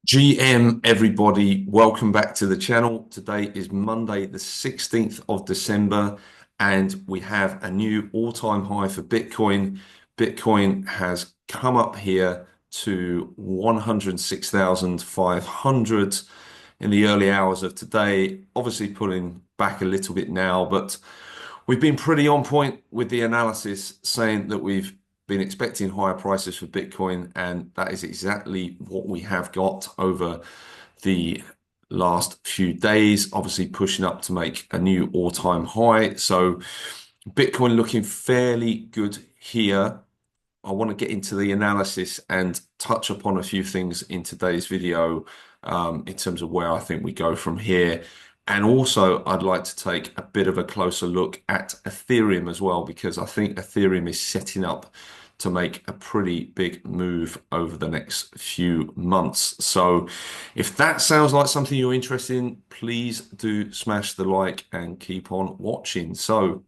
GM, everybody, welcome back to the channel. Today is Monday, the 16th of December, and we have a new all-time high for Bitcoin. Bitcoin has come up here to 106,500 in the early hours of today, obviously pulling back a little bit now, but we've been pretty on point with the analysis saying that we've been expecting higher prices for Bitcoin, and that is exactly what we have got over the last few days, obviously pushing up to make a new all-time high. So Bitcoin looking fairly good here. I want to get into the analysis and touch upon a few things in today's video in terms of where I think we go from here. And also, I'd like to take a bit of a closer look at Ethereum as well, because I think Ethereum is setting up to make a pretty big move over the next few months. So if that sounds like something you're interested in, please do smash the like and keep on watching. So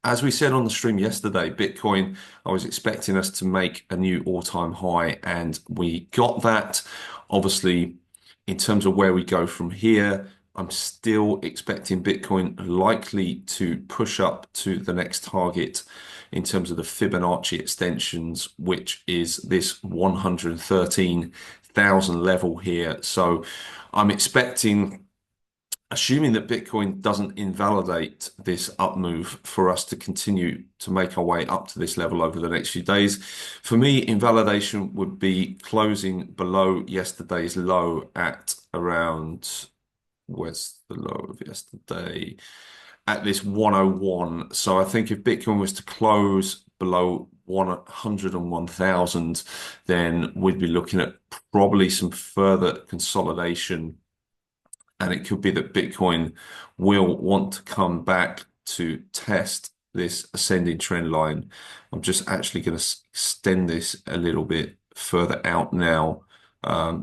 as we said on the stream yesterday, Bitcoin, I was expecting us to make a new all-time high, and we got that. Obviously, in terms of where we go from here, I'm still expecting Bitcoin likely to push up to the next target in terms of the Fibonacci extensions, which is this 113,000 level here. So I'm expecting, assuming that Bitcoin doesn't invalidate this up move, for us to continue to make our way up to this level over the next few days. For me, invalidation would be closing below yesterday's low at around, where's the low of yesterday? At this 101. So I think if Bitcoin was to close below 101,000, then we'd be looking at probably some further consolidation. And it could be that Bitcoin will want to come back to test this ascending trend line. I'm just actually going to extend this a little bit further out now,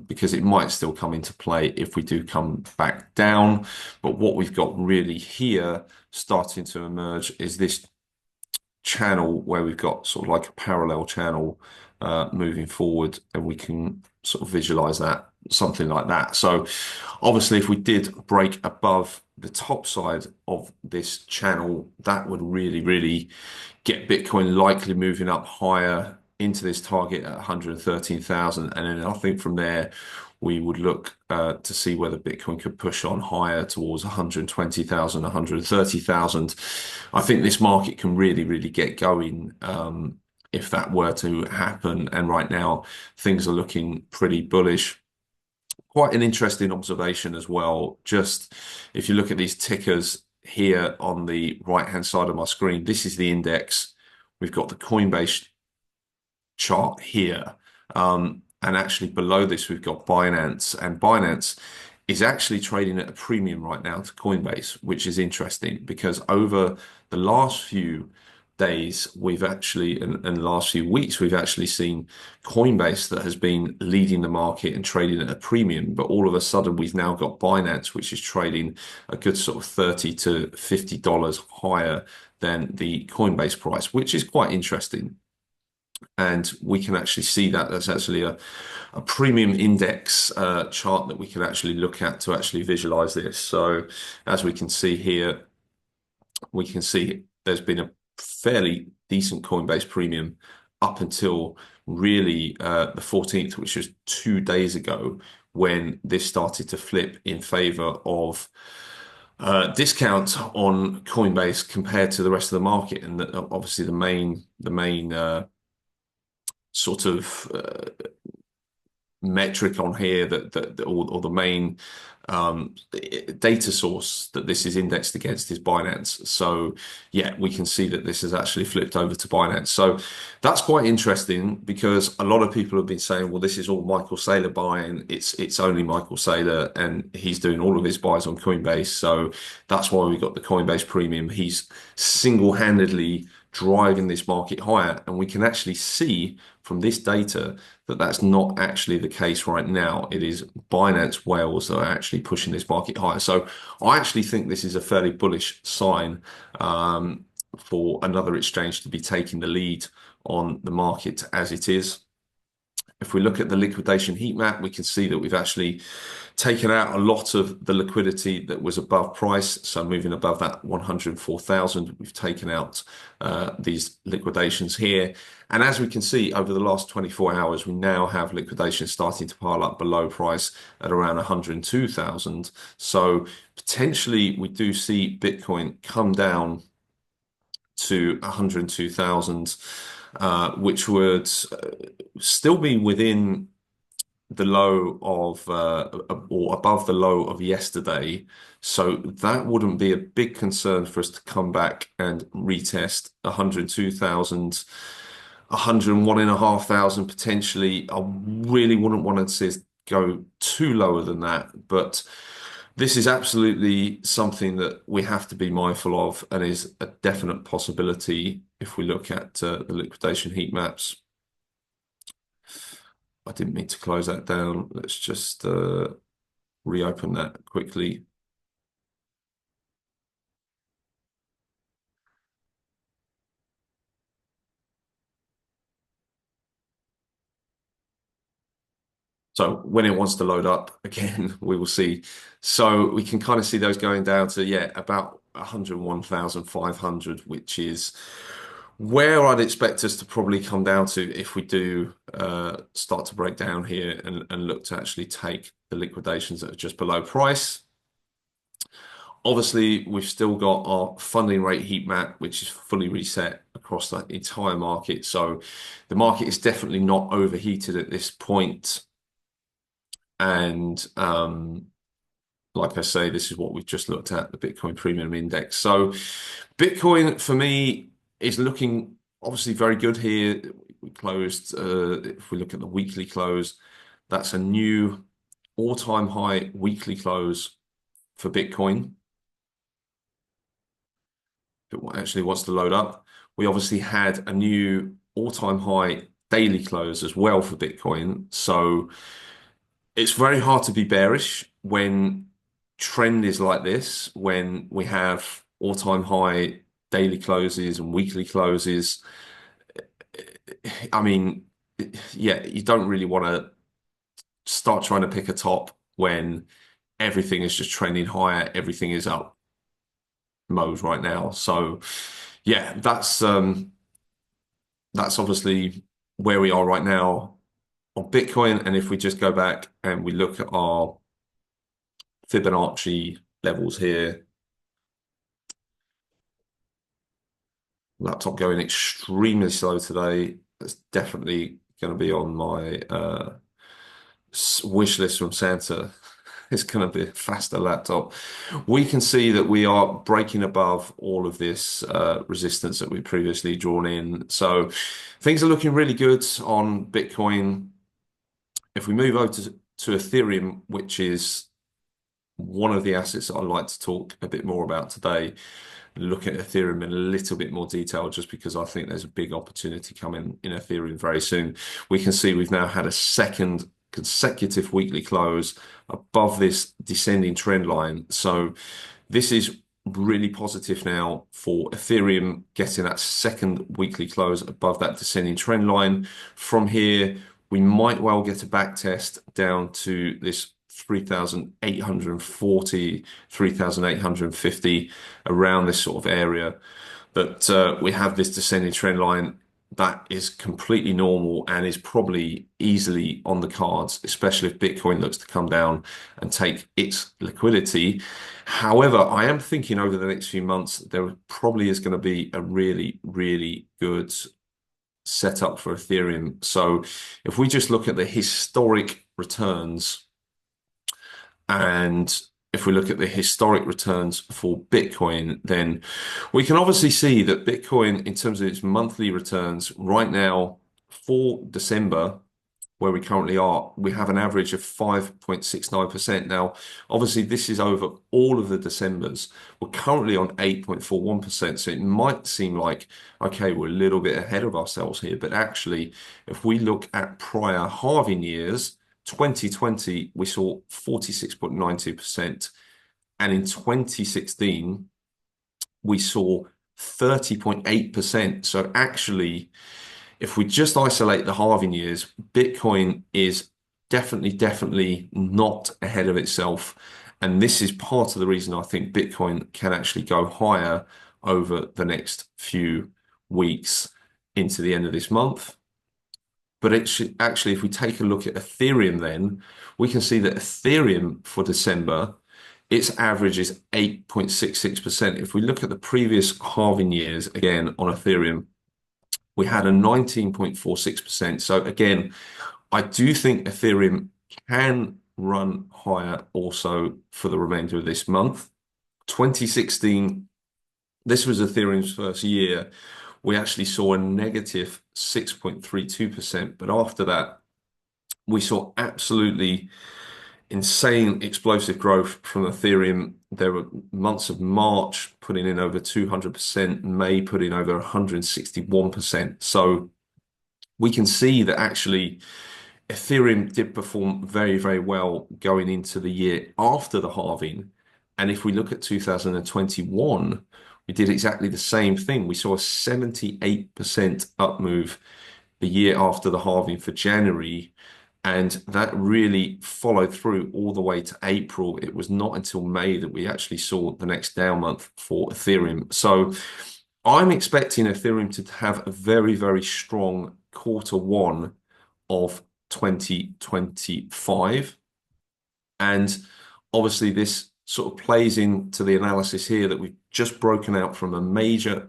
because it might still come into play if we do come back down. But what we've got really here starting to emerge is this channel where we've got sort of like a parallel channel moving forward, and we can sort of visualize that, something like that. So obviously, if we did break above the top side of this channel, that would really get Bitcoin likely moving up higher into this target at 113,000. And then I think from there, we would look to see whether Bitcoin could push on higher towards 120,000, 130,000. I think this market can really get going if that were to happen. And right now, things are looking pretty bullish. Quite an interesting observation as well. Just if you look at these tickers here on the right-hand side of my screen, this is the index. We've got the Coinbase chart here. And actually below this, we've got Binance, and Binance is actually trading at a premium right now to Coinbase, which is interesting because over the last few days, we've actually, and last few weeks, we've actually seen Coinbase that has been leading the market and trading at a premium. But all of a sudden, we've now got Binance, which is trading a good sort of $30 to $50 higher than the Coinbase price, which is quite interesting. And we can actually see that there's actually a premium index chart that we can actually look at to actually visualize this. So as we can see here, we can see there's been a fairly decent Coinbase premium up until really the 14th, which was 2 days ago, when this started to flip in favor of discount on Coinbase compared to the rest of the market. And obviously the main sort of metric on here or the main data source that this is indexed against is Binance. So yeah, we can see that this has actually flipped over to Binance. So that's quite interesting because a lot of people have been saying, well, this is all Michael Saylor buying. It's only Michael Saylor, and he's doing all of his buys on Coinbase. So that's why we got the Coinbase premium. He's single-handedly driving this market higher, and we can actually see from this data that that's not actually the case right now. It is Binance whales that are actually pushing this market higher. So I actually think this is a fairly bullish sign for another exchange to be taking the lead on the market as it is. If we look at the liquidation heat map, we can see that we've actually taken out a lot of the liquidity that was above price. So moving above that 104,000, we've taken out these liquidations here. And as we can see over the last 24 hours, we now have liquidations starting to pile up below price at around 102,000. So potentially we do see Bitcoin come down to 102,000, which would still be within the low of or above the low of yesterday. So that wouldn't be a big concern for us to come back and retest 102,000, 101,500 potentially. I really wouldn't want to see us go too lower than that, but this is absolutely something that we have to be mindful of and is a definite possibility if we look at the liquidation heat maps. I didn't mean to close that down. Let's just reopen that quickly. So when it wants to load up again, we will see. So we can kind of see those going down to, yeah, about 101,500, which is where I'd expect us to probably come down to if we do start to break down here and look to actually take the liquidations that are just below price. Obviously, we've still got our funding rate heat map, which is fully reset across the entire market. So the market is definitely not overheated at this point. And like I say, this is what we've just looked at, the Bitcoin Premium Index. So Bitcoin for me is looking obviously very good here. We closed, if we look at the weekly close, that's a new all-time high weekly close for Bitcoin. If it actually wants to load up. We obviously had a new all-time high daily close as well for Bitcoin. So it's very hard to be bearish when trend is like this, when we have all-time high daily closes and weekly closes. I mean, yeah, you don't really want to start trying to pick a top when everything is just trending higher, everything is up mode right now. So yeah, that's obviously where we are right now on Bitcoin. And if we just go back and we look at our Fibonacci levels here, laptop going extremely slow today. That's definitely going to be on my wish list from Santa. It's going to be a faster laptop. We can see that we are breaking above all of this resistance that we previously drawn in. So things are looking really good on Bitcoin. If we move over to Ethereum, which is one of the assets that I'd like to talk a bit more about today, look at Ethereum in a little bit more detail, just because I think there's a big opportunity coming in Ethereum very soon. We can see we've now had a second consecutive weekly close above this descending trend line. So this is really positive now for Ethereum, getting that second weekly close above that descending trend line. From here, we might well get a back test down to this 3,840, 3,850, around this sort of area. But we have this descending trend line that is completely normal and is probably easily on the cards, especially if Bitcoin looks to come down and take its liquidity. However, I am thinking over the next few months, there probably is going to be a really, really good setup for Ethereum. So if we just look at the historic returns, and if we look at the historic returns for Bitcoin, then we can obviously see that Bitcoin, in terms of its monthly returns right now for December, where we currently are, we have an average of 5.69%. Now, obviously, this is over all of the Decembers. We're currently on 8.41%. So it might seem like, okay, we're a little bit ahead of ourselves here. But actually, if we look at prior halving years, 2020, we saw 46.92%. And in 2016, we saw 30.8%. So actually, If we just isolate the halving years, Bitcoin is definitely not ahead of itself. And this is part of the reason I think Bitcoin can actually go higher over the next few weeks into the end of this month. But it should, actually, if we take a look at Ethereum, then we can see that Ethereum for December, its average is 8.66%. If we look at the previous halving years, again on Ethereum, we had a 19.46%. So again, I do think Ethereum can run higher also for the remainder of this month. 2016, this was Ethereum's first year. We actually saw a negative 6.32%. But after that, we saw absolutely insane explosive growth from Ethereum. There were months of March putting in over 200%, May putting over 161%. So we can see that actually Ethereum did perform very well going into the year after the halving. And if we look at 2021, we did exactly the same thing. We saw a 78% up move the year after the halving for January. And that really followed through all the way to April. It was not until May that we actually saw the next down month for Ethereum. So I'm expecting Ethereum to have a very strong quarter one of 2025. And obviously, this sort of plays into the analysis here that we've just broken out from a major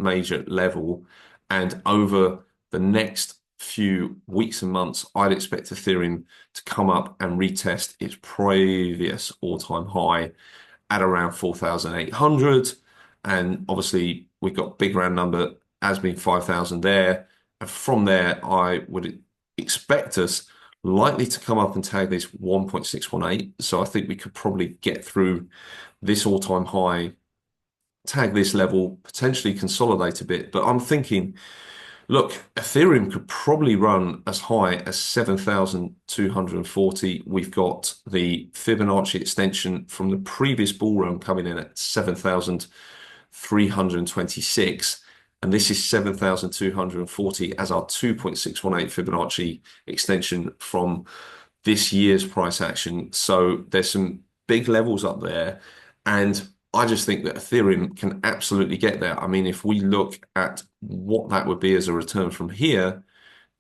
level. And over the next few weeks and months, I'd expect Ethereum to come up and retest its previous all-time high at around 4,800. And obviously, we've got big round number has been 5,000 there. And from there, I would expect us likely to come up and tag this 1.618. So I think we could probably get through this all-time high, tag this level, potentially consolidate a bit. But I'm thinking, look, Ethereum could probably run as high as 7,240. We've got the Fibonacci extension from the previous bull run coming in at 7,326. And this is 7,240 as our 2.618 Fibonacci extension from this year's price action. So there's some big levels up there. And I just think that Ethereum can absolutely get there. I mean, if we look at what that would be as a return from here,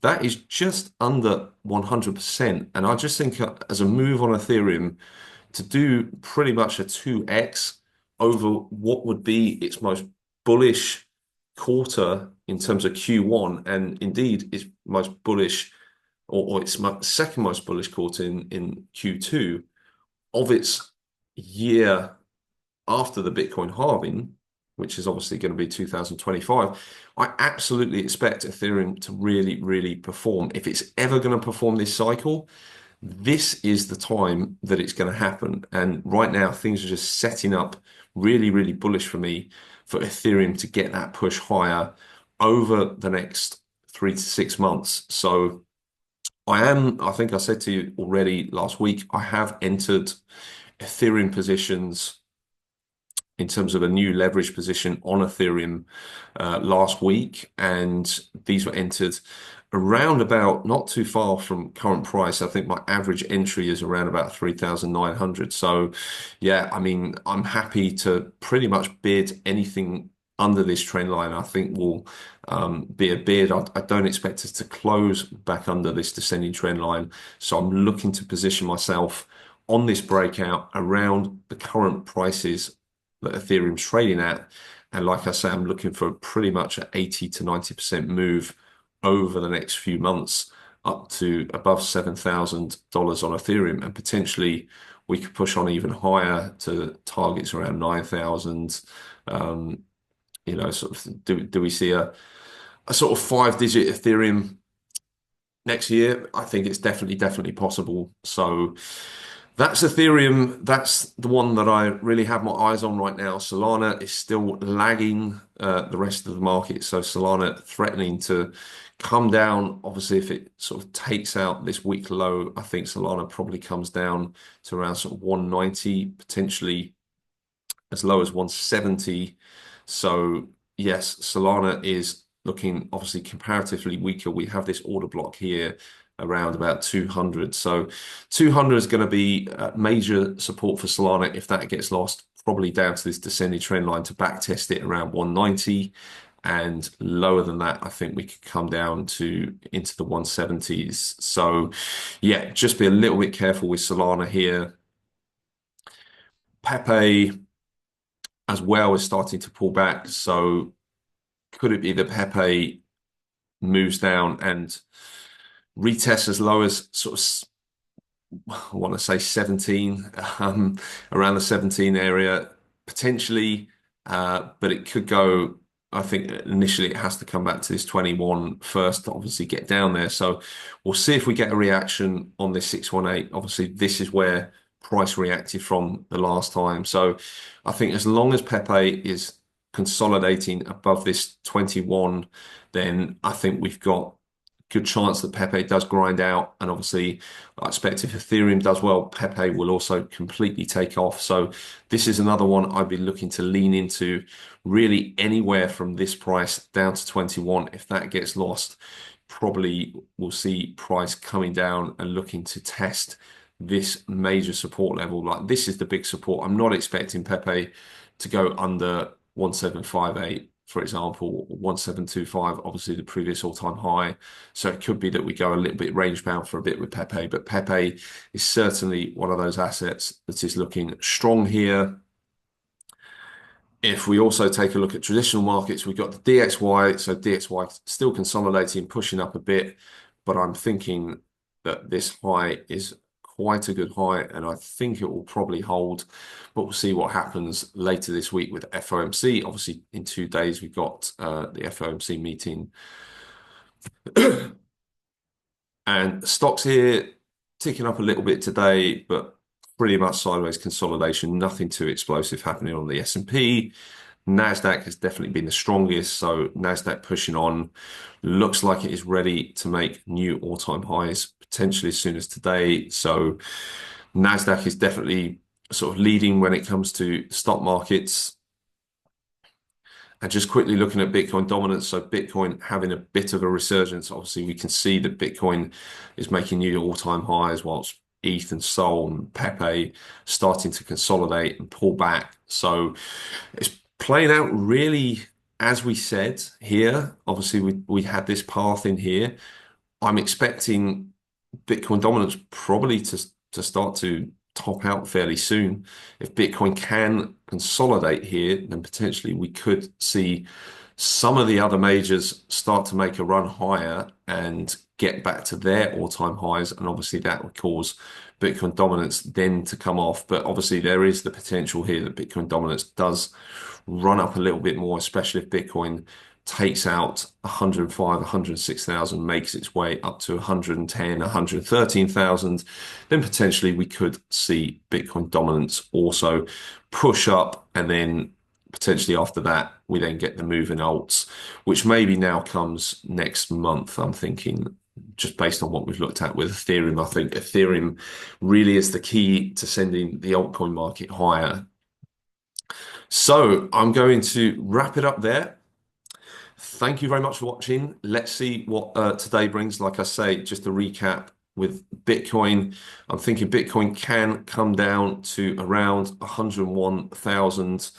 that is just under 100%. And I just think as a move on Ethereum to do pretty much a 2x over what would be its most bullish quarter in terms of Q1, and indeed its most bullish or its second most bullish quarter in Q2 of its year after the Bitcoin halving, which is obviously going to be 2025, I absolutely expect Ethereum to really perform. If it's ever going to perform this cycle, this is the time that it's going to happen. And right now, things are just setting up really bullish for me for Ethereum to get that push higher over the next 3 to 6 months. So I think I said to you already last week, I have entered Ethereum positions in terms of a new leverage position on Ethereum last week. And these were entered around about not too far from current price. I think my average entry is around about 3,900. So yeah, I mean, I'm happy to pretty much bid anything under this trend line. I think will be a bid. I don't expect us to close back under this descending trend line. So I'm looking to position myself on this breakout around the current prices that Ethereum's trading at. And like I say, I'm looking for pretty much an 80 to 90% move over the next few months up to above $7,000 on Ethereum. And potentially we could push on even higher to targets around 9,000. Sort of do we see a sort of 5-digit Ethereum next year? I think it's definitely possible. So that's Ethereum. That's the one that I really have my eyes on right now. Solana is still lagging the rest of the market. So Solana threatening to come down. Obviously, if it sort of takes out this week low, I think Solana probably comes down to around sort of 190, potentially as low as 170. So yes, Solana is looking obviously comparatively weaker. We have this order block here around about 200. So 200 is going to be major support for Solana. If that gets lost, probably down to this descending trend line to back test it around 190. And lower than that, I think we could come down to into the 170s. So yeah, just be a little bit careful with Solana here. Pepe as well is starting to pull back. So could it be that Pepe moves down and retests as low as sort of, I want to say 17, around the 17 area, potentially, but it could go. I think initially it has to come back to this 21 first to obviously get down there. So we'll see if we get a reaction on this 618. Obviously, this is where price reacted from the last time. So I think as long as Pepe is consolidating above this 21, then I think we've got good chance that Pepe does grind out. And obviously, I expect if Ethereum does well, Pepe will also completely take off. So this is another one I'd be looking to lean into really anywhere from this price down to 21. If that gets lost, probably we'll see price coming down and looking to test this major support level. Like this is the big support. I'm not expecting Pepe to go under 1758, for example, 1725, obviously the previous all-time high. So it could be that we go a little bit range bound for a bit with Pepe, but Pepe is certainly one of those assets that is looking strong here. If we also take a look at traditional markets, we've got the DXY. So DXY still consolidating, pushing up a bit, but I'm thinking that this high is quite a good high, and I think it will probably hold, but we'll see what happens later this week with FOMC. Obviously, in 2 days, we've got the FOMC meeting. And stocks here ticking up a little bit today, but pretty much sideways consolidation, nothing too explosive happening on the S&P. Nasdaq has definitely been the strongest, so Nasdaq pushing on. Looks like it is ready to make new all-time highs potentially as soon as today. So Nasdaq is definitely sort of leading when it comes to stock markets. And just quickly looking at Bitcoin dominance, so Bitcoin having a bit of a resurgence. Obviously, we can see that Bitcoin is making new all-time highs, whilst ETH and Sol and Pepe starting to consolidate and pull back. So it's playing out really as we said here. Obviously, we had this path in here. I'm expecting Bitcoin dominance probably to start to top out fairly soon. If Bitcoin can consolidate here, then potentially we could see some of the other majors start to make a run higher and get back to their all-time highs. And obviously that would cause Bitcoin dominance then to come off. But obviously there is the potential here that Bitcoin dominance does run up a little bit more, especially if Bitcoin takes out 105, 106,000, makes its way up to 110, 113,000, then potentially we could see Bitcoin dominance also push up, and then potentially after that, we then get the move in alts, which maybe now comes next month, I'm thinking, just based on what we've looked at with Ethereum. I think Ethereum really is the key to sending the altcoin market higher. So I'm going to wrap it up there. Thank you very much for watching. Let's see what today brings. Like I say, just a recap with Bitcoin. I'm thinking Bitcoin can come down to around 101,000.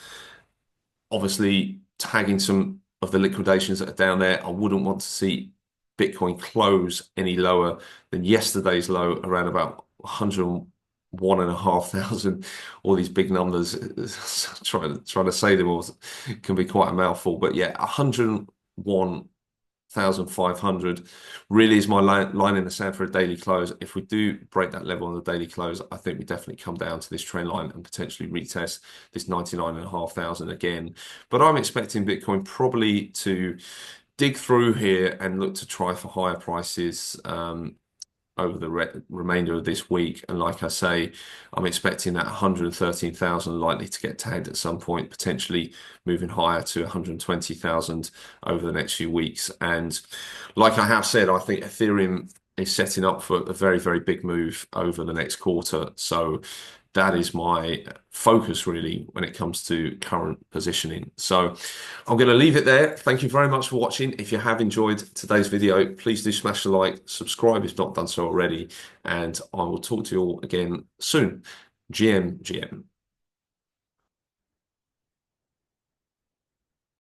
Obviously, tagging some of the liquidations that are down there. I wouldn't want to see Bitcoin close any lower than yesterday's low, around about 101,500. All these big numbers, trying to say them all can be quite a mouthful. But yeah, 101,500 really is my line in the sand for a daily close. If we do break that level on the daily close, I think we definitely come down to this trend line and potentially retest this 99,500 again. But I'm expecting Bitcoin probably to dig through here and look to try for higher prices over the remainder of this week. And like I say, I'm expecting that 113,000 likely to get tagged at some point, potentially moving higher to 120,000 over the next few weeks. And like I have said, I think Ethereum is setting up for a very, very big move over the next quarter. So that is my focus really when it comes to current positioning. So I'm going to leave it there. Thank you very much for watching. If you have enjoyed today's video, please do smash the like, subscribe if not done so already, and I will talk to you all again soon. GM.